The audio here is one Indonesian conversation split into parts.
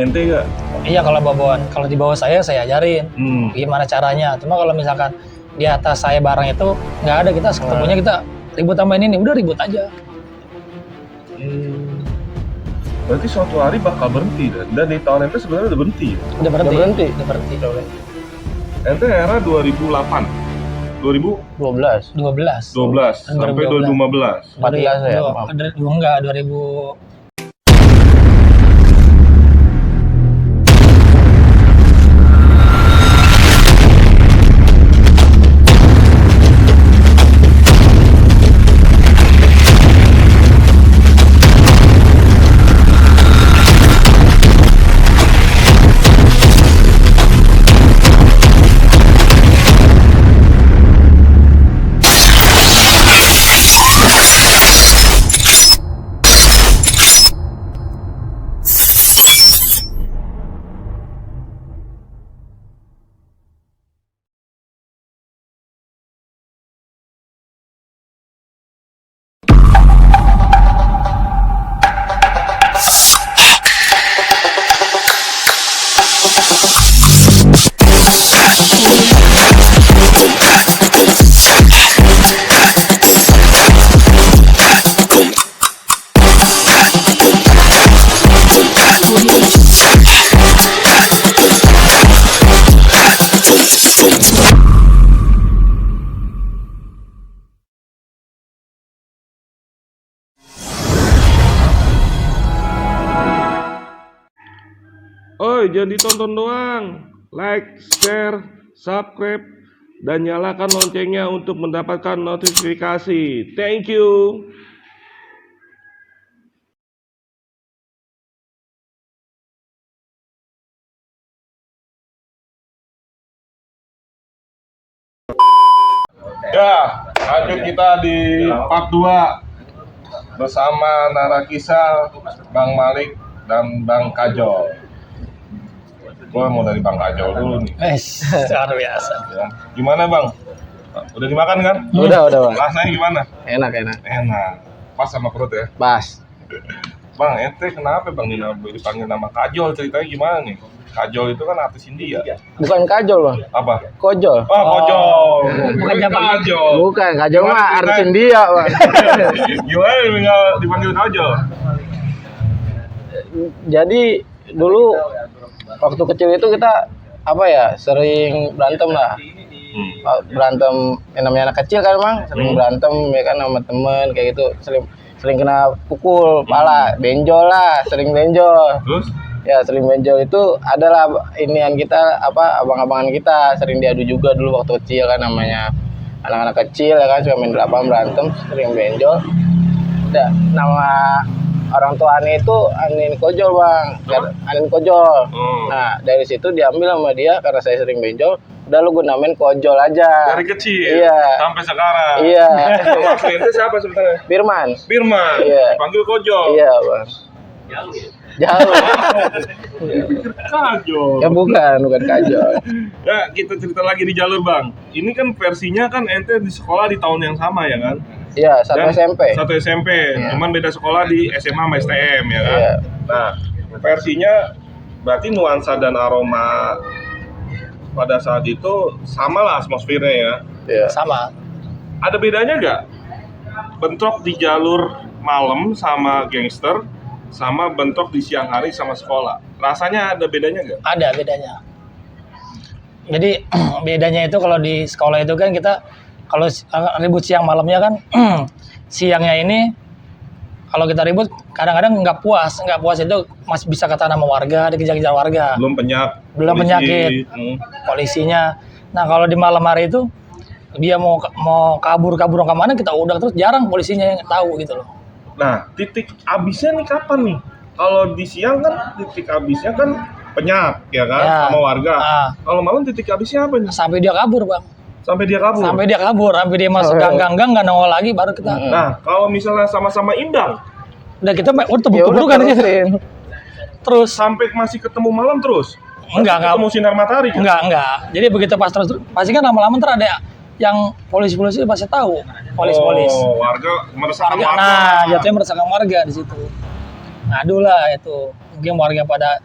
Ente nggak? Iya, kalau di bawah saya ajarin gimana caranya. Cuma kalau misalkan di atas saya barang itu nggak ada, kita ketemunya kita ribut sama ini, udah ribut aja. Berarti suatu hari bakal berhenti dan di tahun ente sebenarnya udah berhenti. Udah berhenti. Ente era 2008, 12 2012 sampai 2015. 14 ya. Enggak, 2000. Oi, jangan ditonton doang. Like, share, subscribe, dan nyalakan loncengnya untuk mendapatkan notifikasi. Thank you. Ya, lanjut kita di part 2 bersama Narakisah, Bang Malik, dan Bang Kajol. Gue mau dari Bang Kajol dulu nih. Luar biasa. Ya. Gimana Bang? Udah dimakan kan? Udah Bang. Rasanya gimana? Enak. Enak. Pas sama perut ya? Pas. Bang, ente kenapa Bang dipanggil nama Kajol? Ceritanya gimana nih? Kajol itu kan artis India. Bukan kajol Bang. Apa? Kojol. Oh, Kojol. Bukan Kajol. Bukan, kajol mah artis India Bang. Gimana dipanggil Kajol? Jadi dulu waktu kecil itu kita sering berantem lah. Berantem, yang namanya anak kecil kan Bang, sering berantem ya kan sama temen kayak gitu, sering kena pukul, pala, benjol lah, sering benjol. Terus? Ya sering benjol itu adalah inian kita abang-abangan kita sering diadu juga dulu waktu kecil kan, namanya anak-anak kecil ya kan, suka main lapang berantem, sering benjol. Nama orang tua Ani itu Anin Kojol Bang, Anin Kojol. Nah dari situ diambil sama dia karena saya sering benjol. Udah lu gue namain Kojol aja. Dari kecil? Iya. Sampai sekarang? Iya. Nama aslinya siapa sebenarnya? Firman. Iya. Dipanggil Kojol? Iya Bang. Jauh. Kajol. Ya bukan kajol. Ya kita cerita lagi di jalur Bang. Ini kan versinya kan ente di sekolah di tahun yang sama ya kan? Iya, satu SMP. Satu SMP, Ya. cuman beda sekolah di SMA sama STM ya kan? Iya. Nah, versinya berarti nuansa dan aroma pada saat itu sama lah atmosfernya ya? Iya. Sama. Ada bedanya nggak? Bentrok di jalur malam sama gangster, sama bentrok di siang hari sama sekolah. Rasanya ada bedanya nggak? Ada bedanya. Jadi bedanya itu kalau di sekolah itu kan kita kalau ribut siang malamnya kan siangnya ini kalau kita ribut kadang-kadang nggak puas itu masih bisa kata nama warga, dikejar-kejar warga. Belum Belum penyakit. Polisinya. Nah kalau di malam hari itu dia mau kabur kemana kita udah, terus jarang polisinya yang tahu gitu loh. Nah titik abisnya nih kapan nih? Kalau di siang kan titik abisnya kan penyak ya kan, Ya. sama warga. Kalau malam titik abisnya apa nih? Sampai dia kabur Bang. Sampai dia kabur? Sampai dia masuk gang nggak nongol lagi baru kita. Nah kalau misalnya sama-sama imbang, Udah kita Ya tebuk-tebukan aja. Terus sampai masih ketemu malam terus? enggak Ketemu sinar matahari kan? enggak. Jadi begitu pas terus pasti kan lama-lama ntar ada yang polisi pasti tahu. Polis. Oh, warga meresahkan warga. Nah, jatuhnya meresahkan warga di situ. Ngadu lah itu. Mungkin warga pada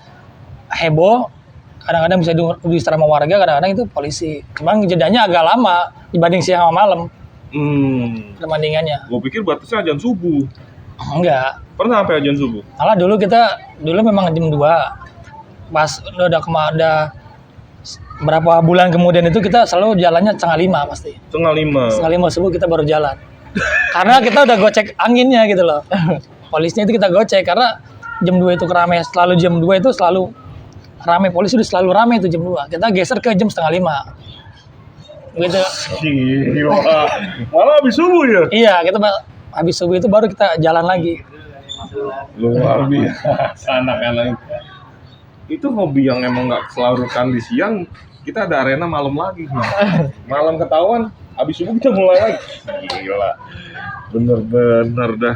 heboh, kadang-kadang bisa diusir sama warga, kadang-kadang itu polisi. Cuman jedanya agak lama dibanding siang sama malam perbandingannya. Gue pikir batasnya azan subuh. Enggak. Pernah sampai azan subuh? Malah dulu memang jam 2. Pas udah berapa bulan kemudian itu kita selalu jalannya 4:30 pasti. 4:30. 4:30 subuh kita baru jalan. Karena kita udah gocek anginnya gitu loh. Polisnya itu kita gocek karena jam 2 itu keramai, selalu jam 2 itu selalu ramai, polisi udah selalu ramai itu jam 2. Kita geser ke jam 4:30. Gitu. Gila. Malah habis subuh ya? Iya, kita habis subuh itu baru kita jalan lagi. Luar biasa anak-anak. Itu hobi yang emang nggak salurkan di siang, kita ada arena malam lagi. Malam ketahuan, habis subuh kita mulai lagi. Gila. Bener-bener dah.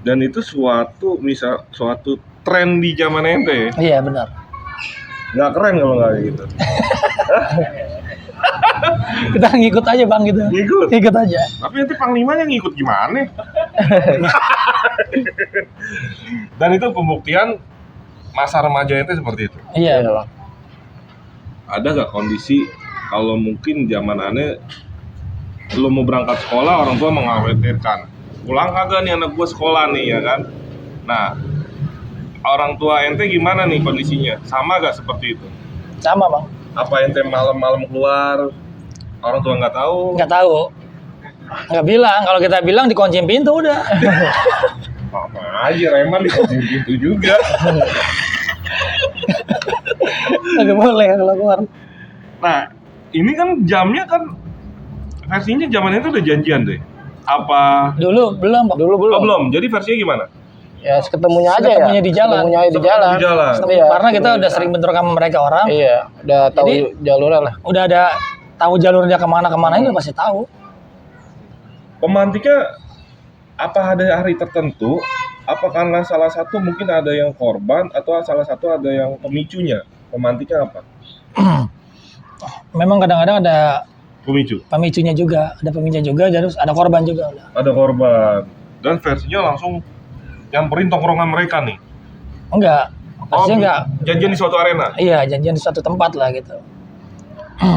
Dan itu suatu tren di zaman ente. Iya, benar. Nggak keren kalau nggak gitu. Kita ngikut aja Bang gitu. Ngikut aja. Tapi nanti panglimanya ngikut gimana? Dan itu pembuktian masa remaja itu seperti itu. Iya, Bang. Ada nggak kondisi kalau mungkin zaman aneh lu mau berangkat sekolah, orang tua mengkhawatirkan pulang kagak nih anak gua sekolah nih, ya kan? Nah, orang tua ente gimana nih kondisinya? Sama gak seperti itu? Sama, Bang. Apa ente malam-malam keluar, orang tua nggak tahu? Nggak tahu. Nggak bilang. Kalau kita bilang dikunciin pintu udah. Sama aja, Reman dikunci pintu juga. Nggak boleh kalau keluar. Nah, ini kan jamnya kan versinya zaman itu udah janjian deh. Apa? Dulu belum, Bang. Dulu belum. Oh, belum. Jadi versinya gimana? Ya ketemunya aja Ketemunya ya. di jalan. Ketemunya di jalan. Di jalan. Iya. Karena kita udah sering bentrok sama mereka orang. Iya, udah tahu Jadi, jalurnya lah. Udah ada tahu jalurnya kemana ini pasti tahu. Pemantiknya apa ada hari tertentu? Apa karena salah satu mungkin ada yang korban atau salah satu ada yang pemicunya? Pemantiknya apa? Memang kadang-kadang ada Pemicu. pemicunya juga, terus ada korban juga udah. Ada korban. Dan versinya langsung nyamperin tongkrongan mereka nih. Enggak. Pastinya enggak. Janjian di suatu arena. Iya, janjian di suatu tempat lah gitu.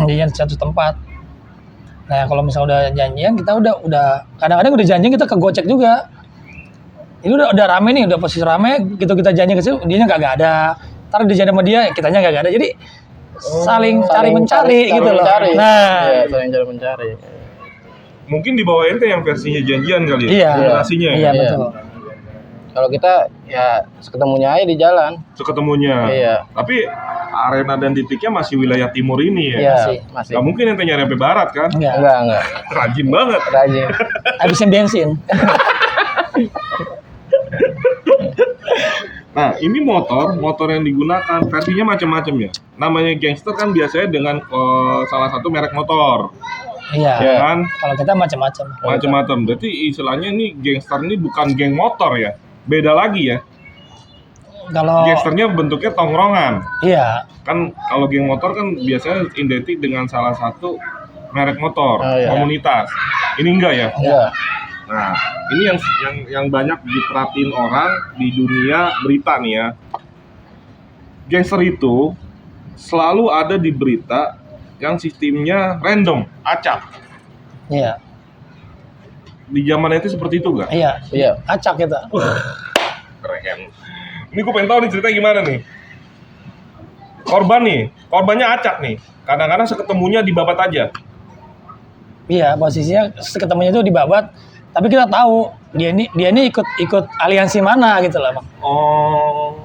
Janjian di suatu tempat. Nah, kalau misalnya udah janjian, kita udah kadang-kadang udah janjian kita kegocek juga. Ini udah rame nih, udah posisi rame, gitu kita janjian ke situ, dianya nggak ada. Ntar dijanjian sama dia, kitanya nggak ada. Jadi saling cari mencari gitu loh. Nah, iya, saling cari mencari. Mungkin di bawah ente yang versinya janjian kali ya? iya, Kombinasinya iya ya? betul. Kalau kita ya seketemunya aja di jalan. Seketemunya. Iya. Tapi arena dan titiknya masih wilayah timur ini ya? Iya, Masih. masih. Gak mungkin ente nyari sampai barat kan? Enggak. Rajin banget. Rajin. Habisin bensin. Nah, ini motor yang digunakan versinya macam-macam ya. Namanya gangster kan biasanya dengan salah satu merek motor, Iya. ya kan? Kalau kita macam-macam. Macam-macam. Berarti istilahnya ini gangster ini bukan geng motor ya. Beda lagi ya. Kalau Gangsternya bentuknya tongkrongan. iya, Kan kalau geng motor kan biasanya identik dengan salah satu merek motor, Oh, iya. komunitas. Ini enggak ya? Iya. Nah, ini yang banyak diterapin orang di dunia berita nih ya. Gangster itu selalu ada di berita yang sistemnya random, acak. iya, Di zaman itu seperti itu nggak? iya. Iya. Acak kita. Keren. Ini gue pengen tahu nih ceritanya gimana nih. Korbannya acak nih. Kadang-kadang seketemunya dibabat aja. Iya, posisinya ketemunya itu di Babat. Tapi kita tahu dia ini ikut aliansi mana gitu lah, Bang. Oh.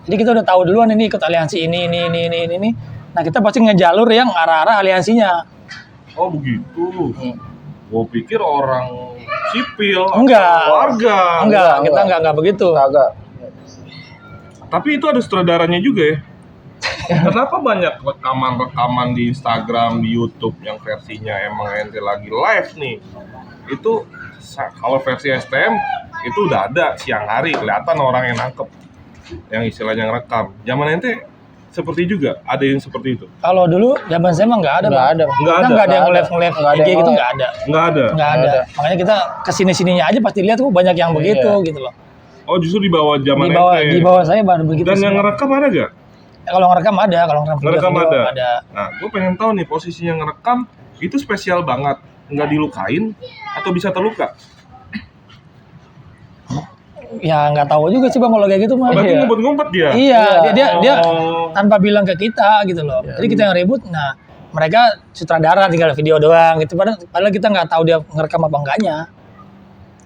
Jadi kita udah tahu duluan ini ikut aliansi ini. Nah, kita pasti ngejalur yang arah-arah aliansinya. Oh begitu. Gue pikir orang sipil, Enggak. warga. Enggak, kita enggak begitu. Kagak. Tapi itu ada sutradaranya juga ya. Kenapa banyak rekaman-rekaman di Instagram, di YouTube yang versinya emang ente lagi live nih? Itu kalau versi STM itu udah ada siang hari kelihatan orang yang nangkep, yang istilahnya ngerekam. Zaman ente seperti juga, ada yang seperti itu? Kalau dulu zaman saya mah enggak ada, Nggak Bang. ada. Nggak Kita ada. enggak ada yang Nggak ada. nge-live Nggak ada IG yang gitu nge-live. enggak ada. Nggak ada. Enggak ada. ada. Makanya kita kesini-sininya aja pasti lihat tuh banyak yang begitu Iya. gitu loh. Oh justru di bawah zaman Di bawah ente. saya baru begitu. Dan yang semua. ngerekam ada gak? Kalau ngerekam ada, kalau Ngerekam video ada. Nah, gue pengen tahu nih posisinya ngerekam itu spesial banget, nggak dilukain atau bisa terluka? Ya nggak tahu juga sih bang kalau kayak gitu mah. Berarti Iya. ngumpet-ngumpet dia. Iya, dia Oh. tanpa bilang ke kita gitu loh. Jadi kita yang ribut. Nah, mereka sutradara tinggal video doang gitu. Padahal kita nggak tahu dia ngerekam apa enggaknya.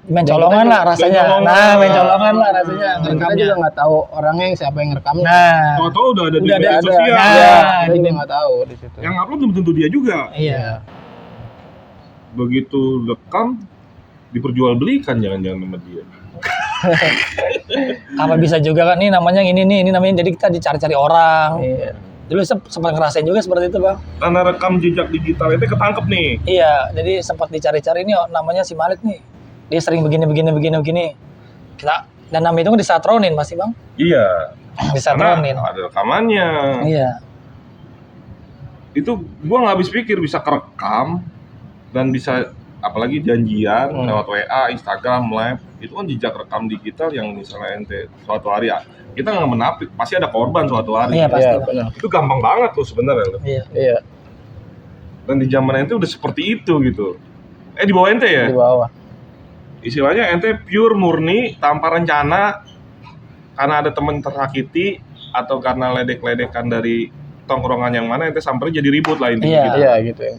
Main colongan lah rasanya. colongan. Nah, main colongan lah rasanya Dan kita ngerekamnya. juga nggak tahu orangnya siapa yang ngerekamnya. Nah, Tahu-tahu udah ada di Udah media ada. sosial. Nah, Iya, kita di- juga nggak tahu di situ. Yang upload belum tentu dia juga. iya. Begitu rekam diperjualbelikan jangan-jangan sama dia. Apa bisa juga kan ini namanya ini namanya jadi kita dicari-cari orang. Iya. Dulu sempat ngerasain juga seperti itu, Bang. Karena rekam jejak digital itu ketangkep nih. Iya, jadi sempat dicari-cari nih namanya si Malik nih. Dia sering begini. Kita dan nama itu kan disatronin masih, Bang. Iya. Disatronin. Karena ada rekamannya. Iya. Itu gua nggak habis pikir bisa kerekam dan bisa apalagi janjian lewat WA, Instagram, Live, itu kan jejak rekam digital yang misalnya ente suatu hari ya, kita nggak menapik, pasti ada korban suatu hari. Iya, pasti. Iya, Bang. benar. Itu gampang banget tuh sebenarnya loh. Iya. Iya, Dan di zaman ente udah seperti itu gitu. Di bawah ente ya? di bawah. Istilahnya ente pure murni tanpa rencana karena ada temen tersakiti atau karena ledek-ledekan dari tongkrongan yang mana ente samperin jadi ribut lah intinya Iya. gitu. Iya, gitu ya.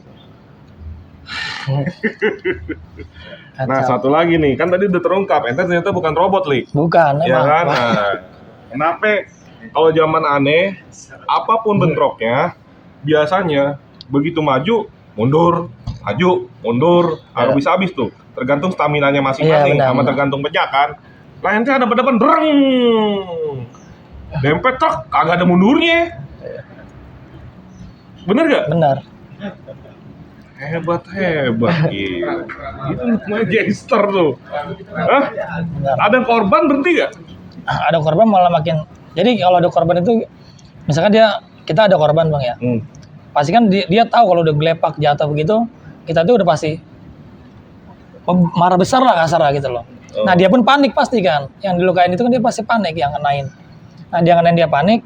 Nah, satu lagi nih, kan tadi udah terungkap, ente ternyata bukan robot, Li. Bukan, Ya emang. kan? Nah, kenapa kalau zaman aneh, apapun bentroknya, biasanya begitu maju, mundur, agak bisa habis tuh. Tergantung staminanya masing-masing, Iya, benar, sama benar. tergantung pejak kan. Lah ente ada depan, breng, dempet truk, kagak ada mundurnya. Bener gak? Benar. Hebat, gila. Itu namanya gangster tuh. Hah? Benar. Ada korban berhenti gak? Ada korban malah makin. Jadi kalau ada korban itu misalkan kita ada korban, Bang ya. Pasti kan dia tahu kalau udah gelepak jatuh begitu, kita tuh udah pasti marah besar lah kasar lah gitu loh. Oh. Nah dia pun panik pasti kan, yang dilukain itu kan dia pasti panik yang kenain. Nah dia panik,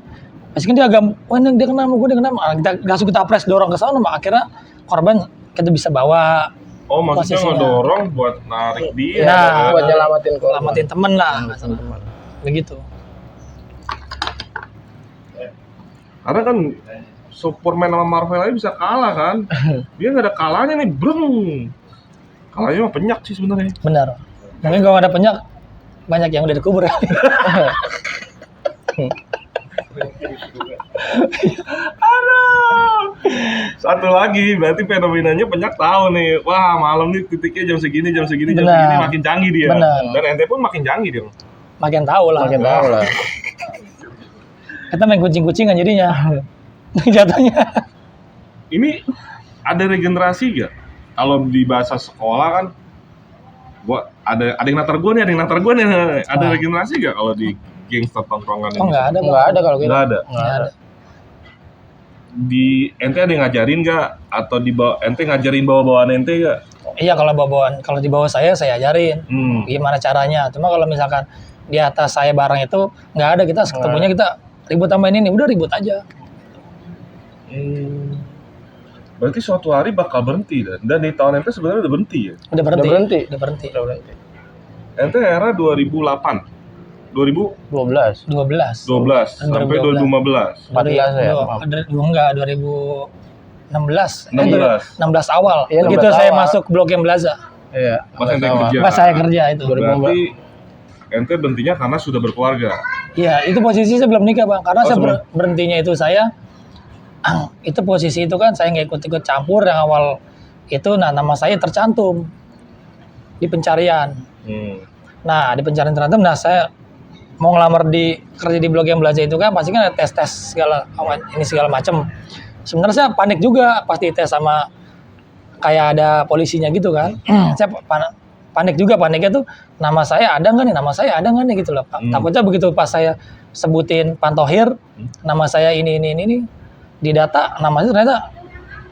pasti kan dia agak, wah ini dia kena sama gue, kita langsung kita press dorong ke sana, akhirnya korban kita bisa bawa Oh, maksudnya posisinya. ngedorong buat narik dia. Nah, buat nyelamatin korban. selamatin temen lah, begitu. Karena kan Superman sama Marvel aja bisa kalah kan. Dia nggak ada kalahnya nih, breng. Kalahnya mah penyak sih sebenarnya. Benar. Mungkin kalau ada penyak banyak yang udah dikubur. Aduh. Satu lagi, berarti fenomenanya penyak tahu nih. Wah, malam nih titiknya jam segini, jam segini Benar. makin canggih dia. Benar. Dan ente pun makin canggih dia. Makin tahu lah. Makin tahu lah. Kita main kucing-kucingan jadinya. Jatuhnya. Ini ada regenerasi gak? Kalau di bahasa sekolah kan, gua ada yang natar gua nih, ada Wah. regenerasi gak kalau di gangster tongkrongan Oh ini? nggak ada, Bang. Nggak ada kalau gitu. Nggak ada. Nggak ada. Di ente ada yang ngajarin gak? Atau di bawah ente ngajarin bawa-bawaan ente gak? Iya kalau di bawah saya ajarin gimana caranya. Cuma kalau misalkan di atas saya barang itu nggak ada, kita ketemunya kita ribut sama ini nih, udah ribut aja. Berarti suatu hari bakal berhenti dan di tahun ente sebenarnya udah berhenti ya? Udah berhenti. Udah berhenti. Udah berhenti. Ente era 2008, 2012 12. 12. sampai 2015. 14 ya, maaf. Enggak, 2016. 16. 16 awal. Iya, Begitu 16 saya awal. masuk Blok M Plaza. Iya. Pas ente sama. kerja. Pas saya kerja itu. Berarti ente berhentinya karena sudah berkeluarga. Iya, itu posisi saya belum nikah, Bang. Karena Oh, saya sebelum. berhentinya itu saya itu posisi itu kan saya nggak ikut-ikut campur yang awal itu. Nah, nama saya tercantum di pencarian. Nah, di pencarian tercantum, nah saya mau ngelamar di kerja di Blok M Plaza itu kan pasti kan ada tes segala macam. Sebenarnya saya panik juga pasti tes sama kayak ada polisinya gitu kan. Saya panik juga, paniknya tuh nama saya ada nggak nih gitu loh. Takutnya begitu pas saya sebutin Pantohir, nama saya ini di data namanya ternyata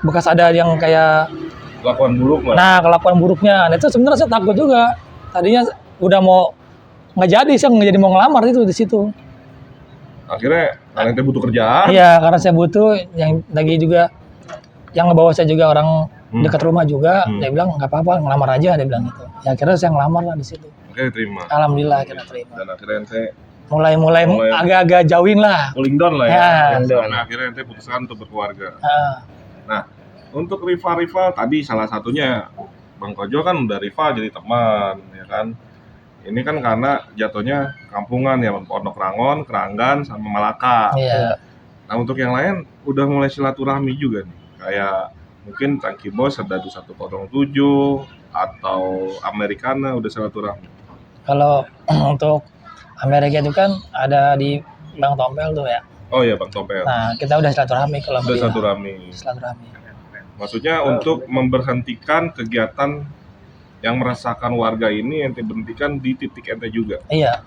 bekas ada yang kayak Kelakuan buruk lah. nah kelakuan buruknya. Nah, itu sebenarnya saya takut juga. Tadinya udah mau nggak jadi, saya nggak jadi mau ngelamar itu di situ. Akhirnya kalian teh butuh kerjaan. Iya, karena saya butuh yang lagi juga yang ngebawa saya juga orang dekat rumah juga. Dia bilang nggak apa-apa, ngelamar aja, dia bilang gitu. Ya akhirnya saya ngelamar lah di situ. Oke, terima. Alhamdulillah akhirnya terima. Dan akhirnya ente Mulai Mulai- agak-agak jauhin lah. cooling down lah ya. Ya. Sampai akhirnya ente putuskan untuk berkeluarga. Nah, untuk rival-rival tadi salah satunya Bang Kojo kan udah rival jadi teman, ya kan? Ini kan karena jatuhnya kampungan ya, Pondok Rangon, Keranggan, sama Malaka. Iya. Nah, untuk yang lain udah mulai silaturahmi juga nih. Kayak mungkin Tangki Bos Serdadu 107 atau Americana udah silaturahmi. Kalau untuk Amerika itu kan ada di Bang Tompel tuh ya. Oh iya Bang Topel. Nah, kita udah silaturahmi kalau Udah Medina. silaturahmi. Silaturahmi. Maksudnya untuk memberhentikan kegiatan yang merasakan warga ini ente berhentikan di titik ente juga. Iya,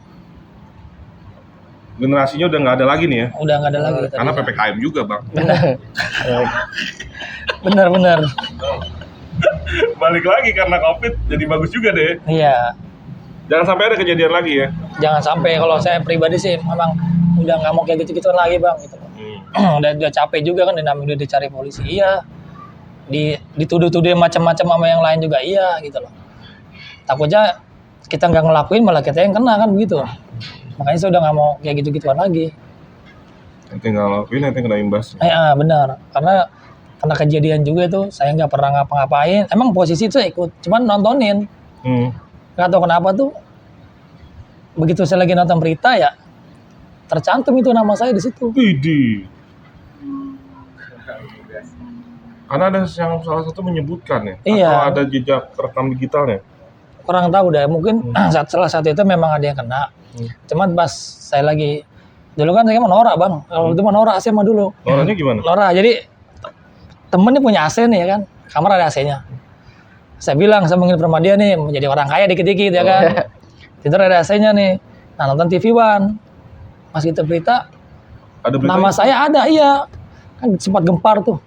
Generasinya udah nggak ada lagi nih ya. udah nggak ada lagi. Karena PPKM juga Bang. Benar. Balik lagi karena COVID jadi bagus juga deh. Iya. Jangan sampai ada kejadian lagi ya. Jangan sampai, kalau saya pribadi sih memang udah nggak mau kayak gitu-gituan lagi Bang gitu. udah capek juga kan, dinamik udah dicari polisi, iya. Dituduh-tuduh macam-macam sama yang lain juga, iya gitu loh. Takutnya kita nggak ngelakuin malah kita yang kena kan begitu. Makanya saya udah nggak mau kayak gitu-gituan lagi. Ente nggak lakuin, ente kena imbas. Benar, karena kejadian juga itu saya nggak pernah ngapa-ngapain. Emang posisi itu ikut, cuman nontonin. Nggak tahu kenapa tuh, begitu saya lagi nonton berita ya, tercantum itu nama saya di situ. Widih. Karena ada yang salah satu menyebutkan ya, Iya. atau ada jejak rekam digitalnya. Kurang tahu deh, mungkin salah satu itu memang ada yang kena. Cuman pas saya lagi, dulu kan saya norak Bang, kalau itu mah norak saya mah dulu. Orangnya gimana? Norak, jadi temennya punya AC nih ya kan, kamar ada AC-nya. Saya bilang, saya mengingat sama dia nih, mau jadi orang kaya dikit-dikit ya kan. Tidur ada AC-nya nih, nah nonton TV One. Pas kita berita, Ada berita? nama saya ada, iya. Kan sempat gempar tuh.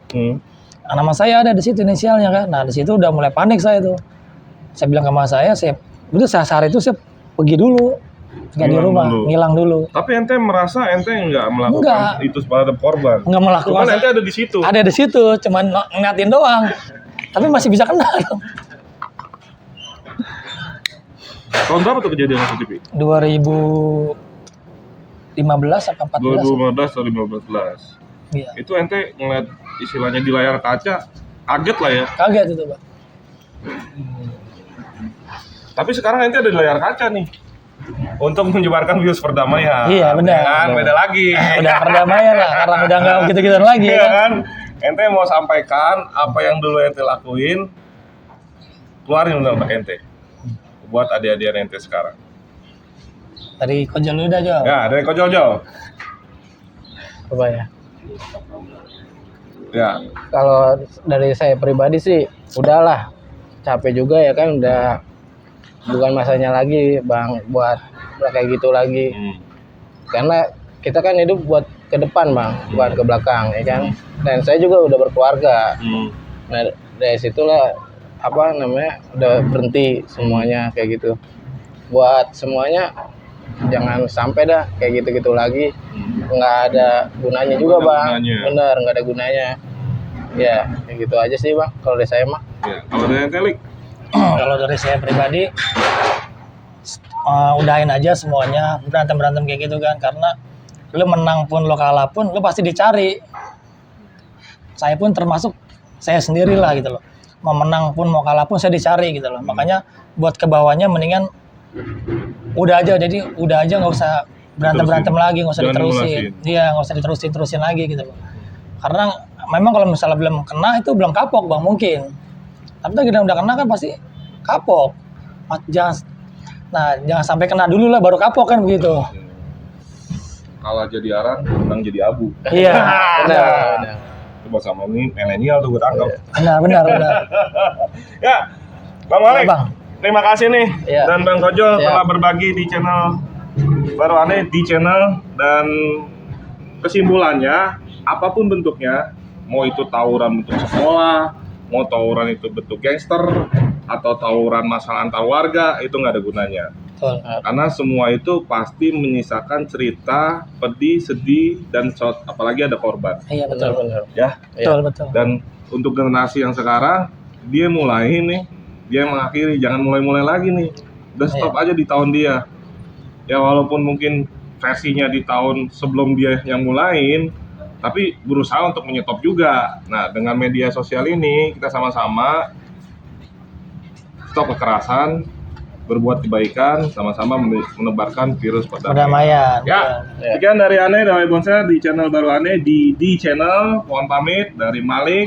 Nah, nama saya ada di situ inisialnya kan. Nah di situ udah mulai panik saya tuh. Saya bilang ke mas saya sehari itu saya pergi dulu, nggak di Ngilang rumah, dulu. ngilang dulu. Tapi ente merasa ente nggak melakukan Enggak. itu pada korban. Nggak melakukan. Cuman ente ada di situ. Ada di situ, cuman ngeliatin doang. Tapi masih bisa kena. Tahun berapa tuh kejadian CCTV? 2015 atau 14. 2015 atau 2015. Iya. Itu ente ngeliat istilahnya di layar kaca, kaget lah ya. Kaget itu, Pak. Tapi sekarang ente ada di layar kaca nih. Untuk menyebarkan virus perdamaian. Iya, benar. Ya kan? Beda lagi. Udah perdamaian lah, karena udah nggak gitu-gituan lagi Iya ya kan. kan? Ente mau sampaikan apa yang dulu ente lakuin, keluarin udah otak ente. Buat adik-adik ente sekarang. Dari Kojol udah, Jo. Ya, dari Kojojo. Apa ya? Ya. Kalau dari saya pribadi sih udahlah, capek juga ya kan, udah bukan masanya lagi Bang buat kayak gitu lagi. Karena kita kan hidup buat ke depan Bang, bukan ke belakang ya kan. Dan saya juga udah berkeluarga. Nah dari situlah apa namanya udah berhenti semuanya kayak gitu. Buat semuanya jangan sampai dah kayak gitu-gitu lagi. Nggak ada gunanya juga Bang. Bener, nggak ada gunanya. Ya kayak gitu aja sih Bang kalau dari saya mah. Ya, kalau dari ente Lik? Kalau dari saya pribadi, udahin aja semuanya, berantem kayak gitu kan, karena lu menang pun lu kalah pun lu pasti dicari. Saya pun termasuk saya sendiri lah gitu loh, mau menang pun mau kalah pun saya dicari gitu loh. Makanya buat ke bawahnya mendingan udah aja, jadi udah aja, nggak usah berantem lagi, nggak usah Jangan diterusin. Iya, nggak usah diterusin lagi gitu loh. Karena memang kalau misalnya belum kena itu belum kapok Bang mungkin. Tapi kalau udah kena kan pasti kapok. Jangan sampai kena dulu lah baru kapok kan begitu. Kalah jadi arang, menang jadi abu. Iya. Benar. Coba sama ini milenial tuh gue tangkap. Benar. Ya, Bang Malik. Ya, Bang. Terima kasih nih Ya. dan Bang Kojo Ya. telah berbagi di channel baru aneh di channel, dan kesimpulannya apapun bentuknya, mau itu tawuran bentuk sekolah, mau tawuran itu bentuk gangster, atau tawuran masalah antar warga, itu nggak ada gunanya. Betul. Karena semua itu pasti menyisakan cerita pedih, sedih, dan apalagi ada korban. Iya betul. Benar-benar. Ya, Betul. dan untuk generasi yang sekarang, dia mulai nih, dia mengakhiri, jangan mulai-mulai lagi nih. Udah stop aja di tahun dia. Ya walaupun mungkin versinya di tahun sebelum dia yang mulain, tapi berusaha untuk menyetop juga. Nah, dengan media sosial ini kita sama-sama stop kekerasan, berbuat kebaikan, sama-sama menebarkan virus Perdamaian. Ya, sekian dari Ane, dari Bonsai di channel baru Ane di channel. Mohon pamit dari Malik,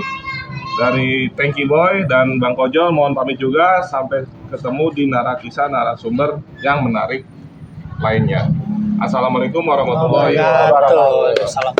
dari Tanky Boy dan Bang Kojol. Mohon pamit juga, sampai ketemu di narasumber yang menarik lainnya. Assalamualaikum warahmatullahi wabarakatuh. Waalaikumsalam.